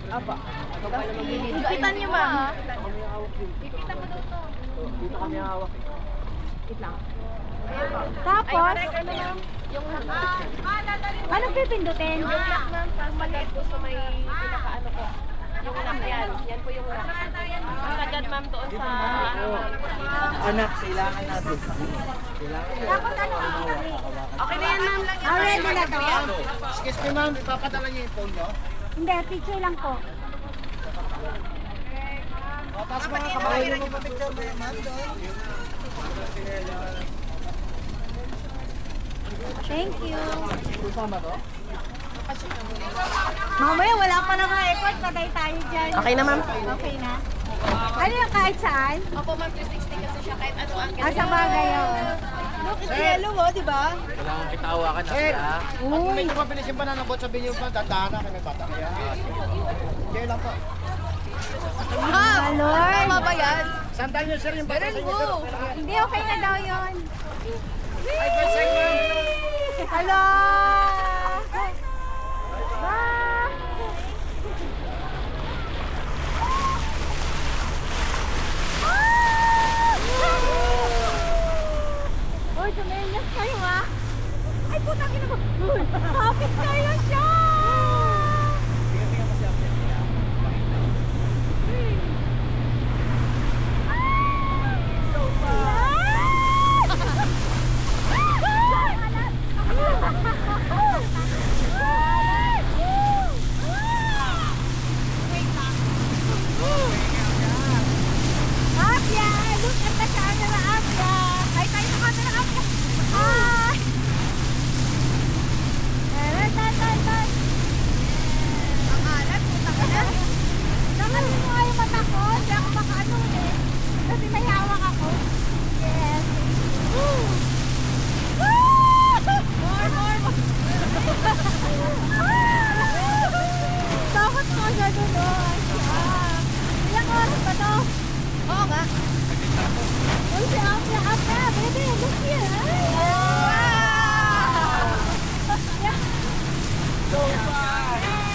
Apa. Ipitan niyo, ma'am. Ipitan mo daw to. Dito kami hawak. Wait lang. Tapos, Yung anong pipindutin? Yung lock, ma'am, tapos agad po sa may pinakaano ko. Yung lock yan. Yan po yung lock. Tapos agad, ma'am, doon sa ano, ma'am. Anak, kailangan natin. Tapos ano pipindutin? Okay na yan, ma'am. Ready na to? Excuse me ma'am, ipapadala niyo yung phone niyo? Hindi, picture lang po. Tapos mga kabayan mo picture mo yan ma'am doon. Thank you. Kusama to? Mamaya wala pa lang record, patay tayo dyan. Okay na, ma'am. Okay na. Ano yung kahit saan? Opo, ma'am, 360 kasi siya kahit ano ang Sa bagay yun. Look, it's yellow, oh, di ba? Kailangan kitawakan na sila. Pag medyo mabilis yung bananabot, sabihin niyo pa, dandahan na kami bata kaya. Kaya lang po. Ma'am, Lord. tama ba yan? Sandal niyo sir yung bata Meron niyo mo. sir. Hindi, okay na daw yun. Ay, first time ma'am. Hello! Bye! Uy, tumenyas kayo ah! Ay, putang ina mo! Uy, kapit kayo siya! Apya! Look at the camera, Apya! Ay, tayo sa camera, Apya! Ay! Tan! Ang alat, putang ina! Nakasin mo nga yung mata ko, hindi ako makaano eh. Kasi may hawak ako. Yes! Woo! More! Takot ko siya doon. Ilang oras ba to? Oo nga. Uy, si Apya! Baby, look here!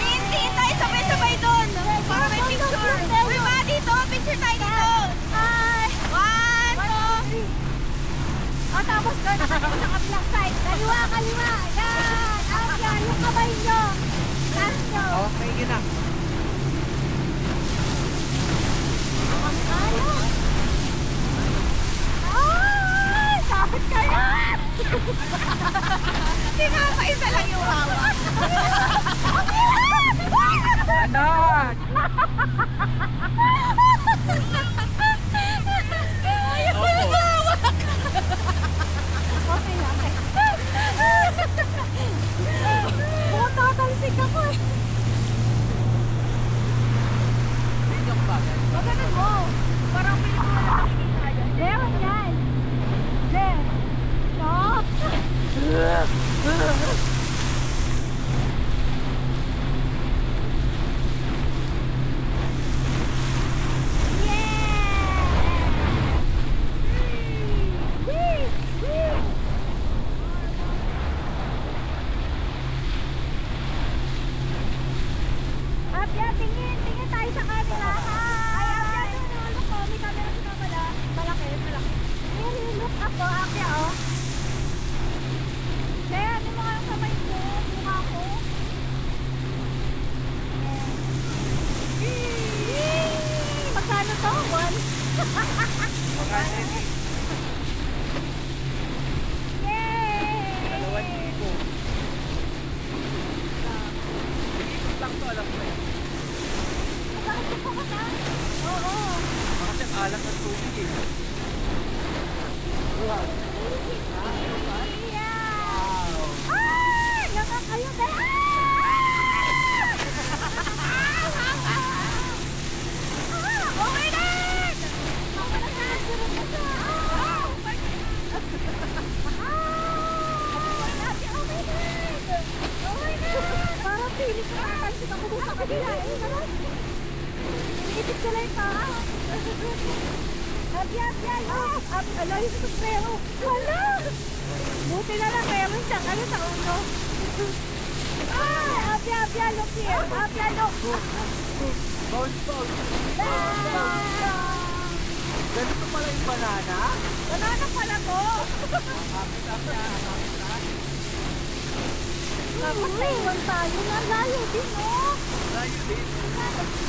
Hindi tayo sabay-sabay doon. Para may picture. Uy, ma, dito. Picture tayo dito. Hi! 1, 2. O, tapos doon, sa kabilang side. Kaliwa! Yan! Apya, yung kamay nyo! Taas nyo! Okay, yun na. Ay! Kapit kayo! Si Mama, isa lang yung hawak. Anak! Okay na, okay. Tatalsik ako eh. Maganon mo. Parang may mga nakikita yan. Meron yan. There. Stop. Apya, tingin tayo sa camera. Ay, Apya, doon, look ko, may camera sa kamala. Malaki. Here, look ako, Apya, oh. Kaya, ano mo nga yung kamay ko, mukha ko. Magkano to? 1? Yay! 2,000. Lang to, alam mo eh. Bakit ko ka na? Oo. Kasi alam ng tubig eh. Wow. Yeah! Ah! Nakakayo na! Okay na! Ako na sa surot na siya! Okay na! Parang pilit ko nakapansin ako doon sa kabila eh. Naman! Iniisip ko lang ito ah! Abya! Alayo sa sombrero! Wala! Buti na lang meron siya. Ano sa ulo? Abia, look here. Abia, look. Bounce. Ganito pala yung banana? Banana pala to. Dapat naiwan tayo na. Layo din, oh. Layo din. Layo din.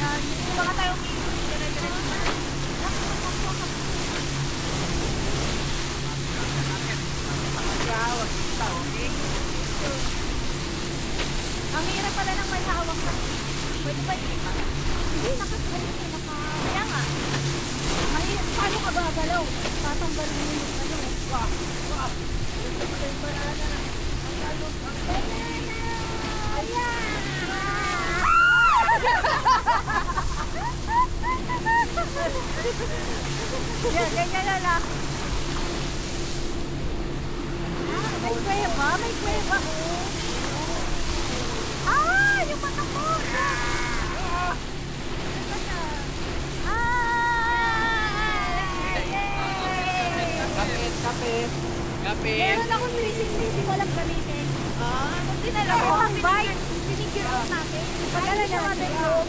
Yan. Baka tayong ang hirap pala ng may hawak na. Pwede ba yun? Hindi, kaya nga. Mahirap. Paano ka gagalaw? Tatanggalin mo yung ano. Yan, ganyan na lang. May kuweba. Yung mata ko! Kapit. Meron akong 360 walang gamitin. Kung dinala ko ang bike, sinigil out natin. Pagdala naman yung loob.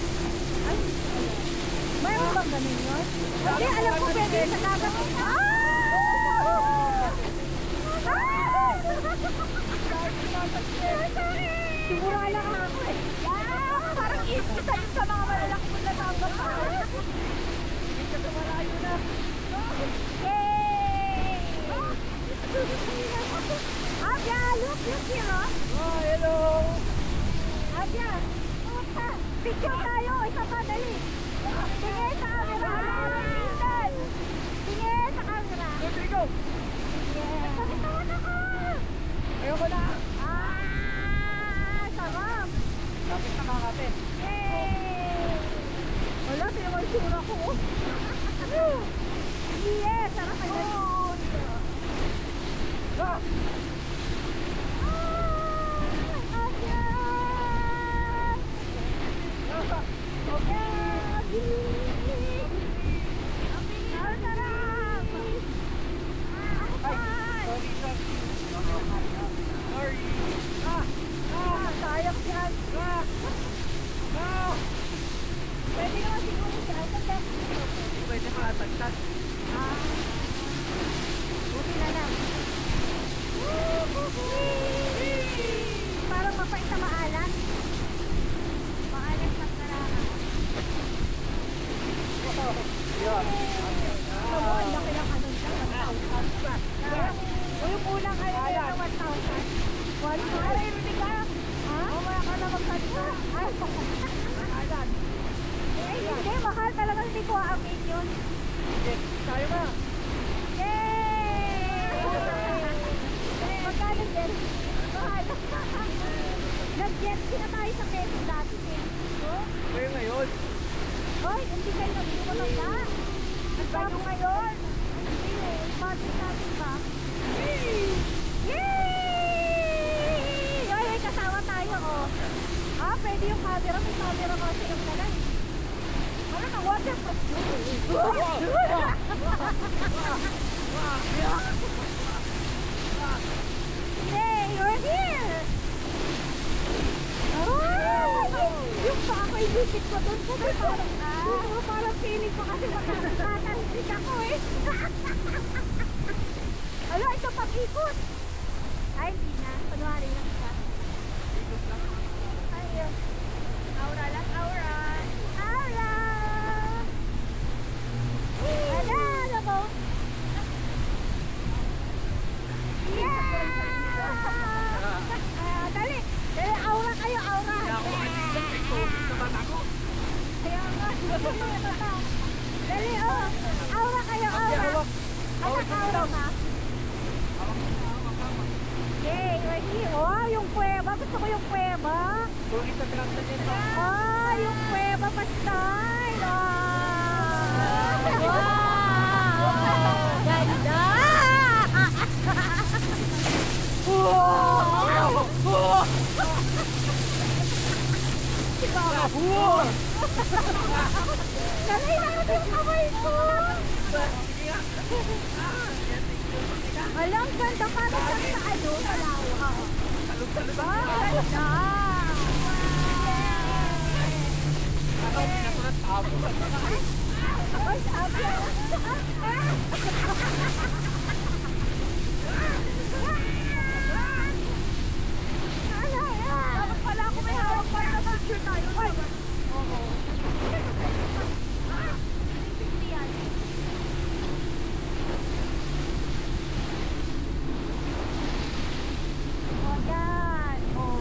Mayroon bang ganun yun? Hindi, alam ko pwede sa dagat. Siguro lang ako eh. Parang isa sa mga malalaki mo na tanggap pa. Hindi ka malayo na. Yay! Abia, look here, oh. Oh, hello. Abia, picture tayo, isa pa, dali. Tingin sa camera. Tingin sa camera. Here we go. Yeah. Sabitawan ako. Ayoko na. Sarap. Kapit na kakapit. Yay! Wala, sino may sura ko. Yes, sarap ka dyan. Sayang dyan. Pwede naman siguro sa atin. Pwede makatagtag. Buti na lang. Parang mapait na maalat. Maalat sa karama. Yan. Ang laki lang ano siya. 1,000. Yung unang ano nila na 1,000. 1,000. Ha? Mamaya ka na magsalita. Hindi, mahal talaga hindi ko aamin yun. Tayo na. Yay! Magkano din? Mahal. Nag-jet na tayo sa peso dati eh. Kayo ngayon. Hoy, hindi kayo nagsimulong na. Nagbago ngayon. Hindi eh, budget natin ba? Yay! Hoy, may kasama tayo oh. Pwede yung camera. May camera kasi yung talan. Ano na, waterproof? Hey, you're here! Yung pa ako ilisip ko doon kasi parang feeling ko kasi matatansik ako eh. Alo, ito pag-ikot. Ay, hindi na. Kunwari lang siya. Ikot lang. Ayun. Aura lang, aura. Aura! Ano mo? Yeah! Dali! Dali, aura kayo, aura! Kaya nga, dali, oh! Aura kayo, aura! Anak, aura ka? Yay! Right here! Oh, yung kuweba! Gusto ko yung kuweba! Kung isa pinakta din ba? Yung kuweba pa style! Wow! Ganda! Nalay na natin yung kamay ko! Alam, ganda ka na sa ano, sa lawa. Talog-talog ang ganda. Ay, sabi. Dapat pala ako may hawak para na picture tayo. Oo. Oh, yan. Oh.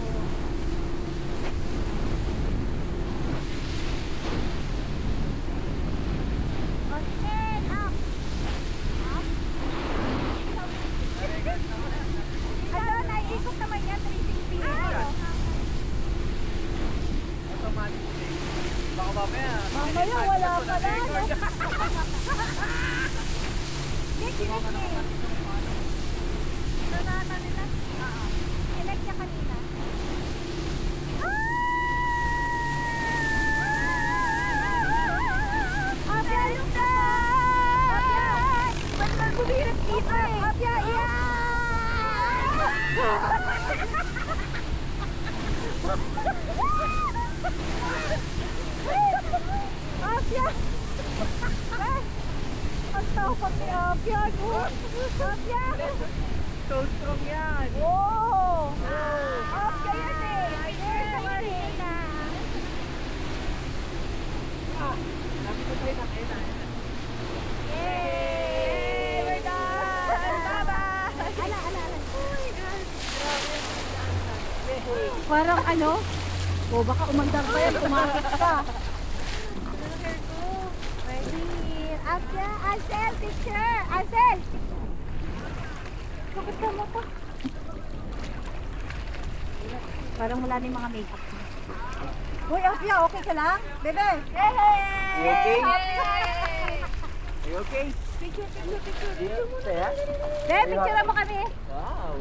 Okay, up. Up. Ano, naiikot naman yan, 360. Baka mamaya. Mamaya, wala pa na. Nanana nila. Elect niya kanina. Abya, yung na! Ba't ba bumihirap dito eh? Abya, Abya! Ang tapos ni Abya, no? Abya! So strong yan. Oh! Abya yan eh! Ayun sa kanina. Sabi ko tayo na kayo na. Yay! We're done! Bye-bye! Ala. Oh my God! Parang ano? O baka umandar pa yan, tumakit ka. Ready? Abya! Ansel! Picture! Ansel! Bakit ka mo pa? Parang wala na yung mga makeup. Uy, Abya! Okay ka lang? Bebe! Yay! You okay? Yay! Are you okay? Picture! Saya? Bebe, picture mo kami! Wow.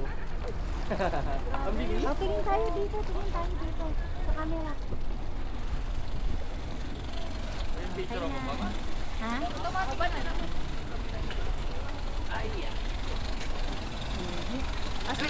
Ang bilis. Oh, tingin tayo dito sa camera. Picture ako ba? Ha? Ay, Kasi